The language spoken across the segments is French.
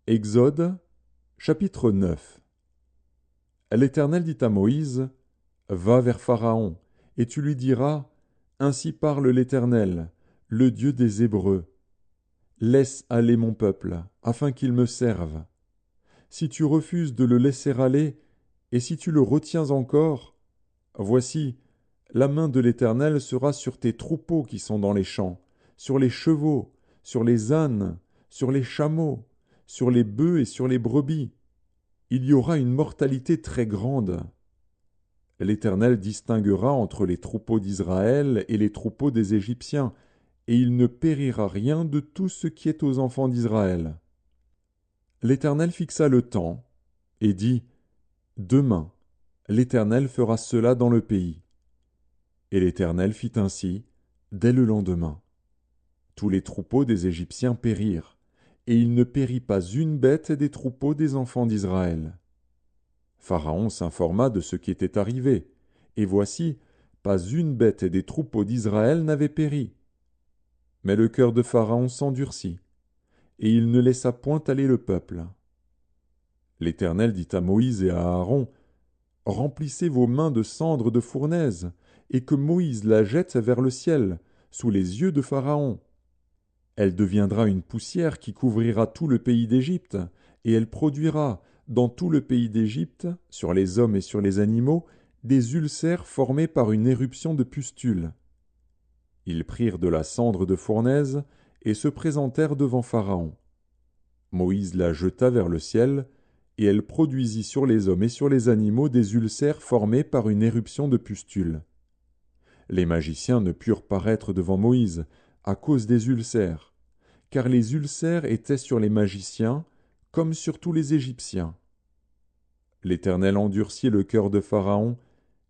Exode, chapitre 9. L'Éternel dit à Moïse, Va vers Pharaon, et tu lui diras, Ainsi parle l'Éternel, le Dieu des Hébreux. Laisse aller mon peuple, afin qu'il me serve. Si tu refuses de le laisser aller, et si tu le retiens encore, voici, la main de l'Éternel sera sur tes troupeaux qui sont dans les champs, sur les chevaux, sur les ânes, sur les chameaux, sur les bœufs et sur les brebis. Il y aura une mortalité très grande. L'Éternel distinguera entre les troupeaux d'Israël et les troupeaux des Égyptiens, et il ne périra rien de tout ce qui est aux enfants d'Israël. L'Éternel fixa le temps, et dit, Demain, l'Éternel fera cela dans le pays. Et l'Éternel fit ainsi, dès le lendemain. Tous les troupeaux des Égyptiens périrent, et il ne périt pas une bête des troupeaux des enfants d'Israël. Pharaon s'informa de ce qui était arrivé, et voici, pas une bête des troupeaux d'Israël n'avait péri. Mais le cœur de Pharaon s'endurcit, et il ne laissa point aller le peuple. L'Éternel dit à Moïse et à Aaron, Remplissez vos mains de cendres de fournaise, et que Moïse la jette vers le ciel, sous les yeux de Pharaon. Elle deviendra une poussière qui couvrira tout le pays d'Égypte, et elle produira, dans tout le pays d'Égypte, sur les hommes et sur les animaux, des ulcères formés par une éruption de pustules. Ils prirent de la cendre de fournaise et se présentèrent devant Pharaon. Moïse la jeta vers le ciel, et elle produisit sur les hommes et sur les animaux des ulcères formés par une éruption de pustules. Les magiciens ne purent paraître devant Moïse à cause des ulcères, car les ulcères étaient sur les magiciens comme sur tous les Égyptiens. L'Éternel endurcit le cœur de Pharaon,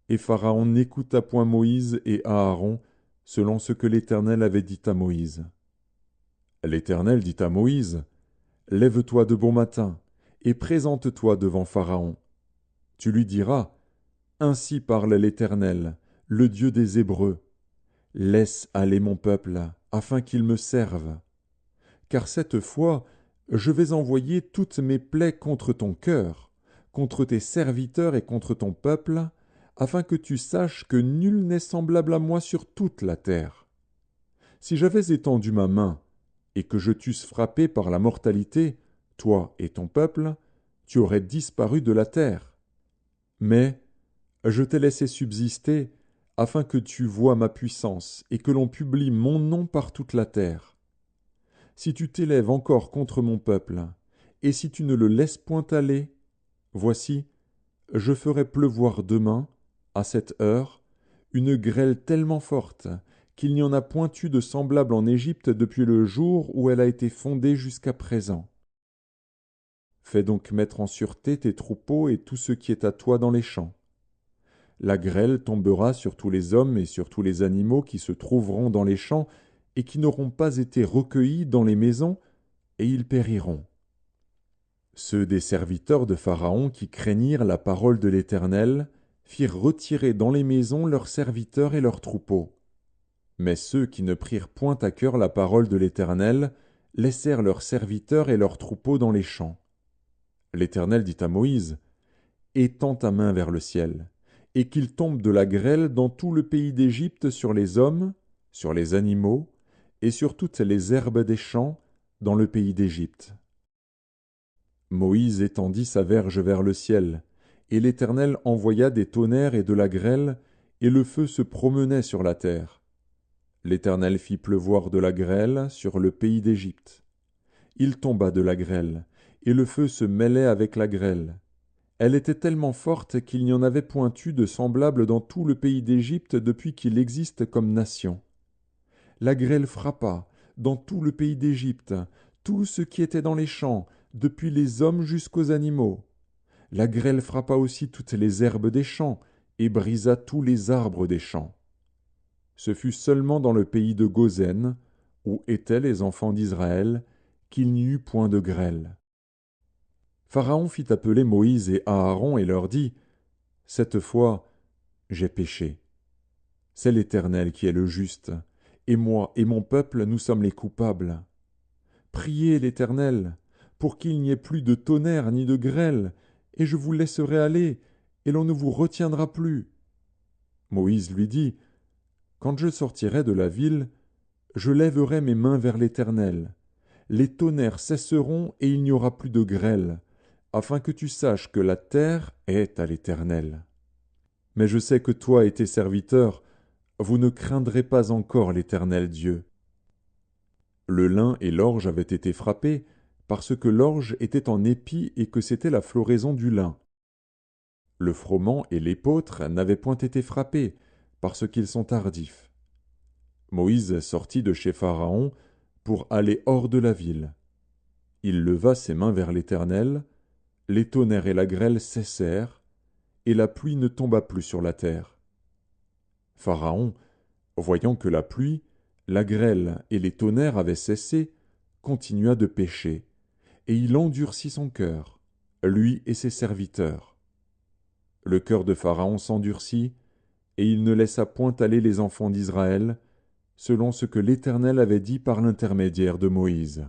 et Pharaon n'écouta point Moïse et Aaron, selon ce que l'Éternel avait dit à Moïse. L'Éternel dit à Moïse, Lève-toi de bon matin, et présente-toi devant Pharaon. Tu lui diras, Ainsi parle l'Éternel, le Dieu des Hébreux. Laisse aller mon peuple, afin qu'il me serve. Car cette fois, je vais envoyer toutes mes plaies contre ton cœur, contre tes serviteurs et contre ton peuple, afin que tu saches que nul n'est semblable à moi sur toute la terre. Si j'avais étendu ma main, et que je t'eusse frappé par la mortalité, toi et ton peuple, tu aurais disparu de la terre. Mais je t'ai laissé subsister, afin que tu voies ma puissance, et que l'on publie mon nom par toute la terre. Si tu t'élèves encore contre mon peuple, et si tu ne le laisses point aller, voici, je ferai pleuvoir demain, à cette heure, une grêle tellement forte qu'il n'y en a point eu de semblable en Égypte depuis le jour où elle a été fondée jusqu'à présent. Fais donc mettre en sûreté tes troupeaux et tout ce qui est à toi dans les champs. La grêle tombera sur tous les hommes et sur tous les animaux qui se trouveront dans les champs et qui n'auront pas été recueillis dans les maisons, et ils périront. Ceux des serviteurs de Pharaon qui craignirent la parole de l'Éternel firent retirer dans les maisons leurs serviteurs et leurs troupeaux. Mais ceux qui ne prirent point à cœur la parole de l'Éternel laissèrent leurs serviteurs et leurs troupeaux dans les champs. L'Éternel dit à Moïse, Étends ta main vers le ciel, et qu'il tombe de la grêle dans tout le pays d'Égypte sur les hommes, sur les animaux, et sur toutes les herbes des champs, dans le pays d'Égypte. Moïse étendit sa verge vers le ciel, et l'Éternel envoya des tonnerres et de la grêle, et le feu se promenait sur la terre. L'Éternel fit pleuvoir de la grêle sur le pays d'Égypte. Il tomba de la grêle, et le feu se mêlait avec la grêle. Elle était tellement forte qu'il n'y en avait point eu de semblable dans tout le pays d'Égypte depuis qu'il existe comme nation. La grêle frappa, dans tout le pays d'Égypte, tout ce qui était dans les champs, depuis les hommes jusqu'aux animaux. La grêle frappa aussi toutes les herbes des champs, et brisa tous les arbres des champs. Ce fut seulement dans le pays de Goshen, où étaient les enfants d'Israël, qu'il n'y eut point de grêle. Pharaon fit appeler Moïse et Aaron et leur dit, « Cette fois, j'ai péché. C'est l'Éternel qui est le juste, et moi et mon peuple, nous sommes les coupables. Priez l'Éternel, pour qu'il n'y ait plus de tonnerre ni de grêle, et je vous laisserai aller, et l'on ne vous retiendra plus. » Moïse lui dit, « Quand je sortirai de la ville, je lèverai mes mains vers l'Éternel. Les tonnerres cesseront et il n'y aura plus de grêle, afin que tu saches que la terre est à l'Éternel. Mais je sais que toi et tes serviteurs, vous ne craindrez pas encore l'Éternel Dieu. » Le lin et l'orge avaient été frappés, parce que l'orge était en épi et que c'était la floraison du lin. Le froment et l'épeautre n'avaient point été frappés, parce qu'ils sont tardifs. Moïse sortit de chez Pharaon pour aller hors de la ville. Il leva ses mains vers l'Éternel, les tonnerres et la grêle cessèrent, et la pluie ne tomba plus sur la terre. Pharaon, voyant que la pluie, la grêle et les tonnerres avaient cessé, continua de pécher, et il endurcit son cœur, lui et ses serviteurs. Le cœur de Pharaon s'endurcit, et il ne laissa point aller les enfants d'Israël, selon ce que l'Éternel avait dit par l'intermédiaire de Moïse.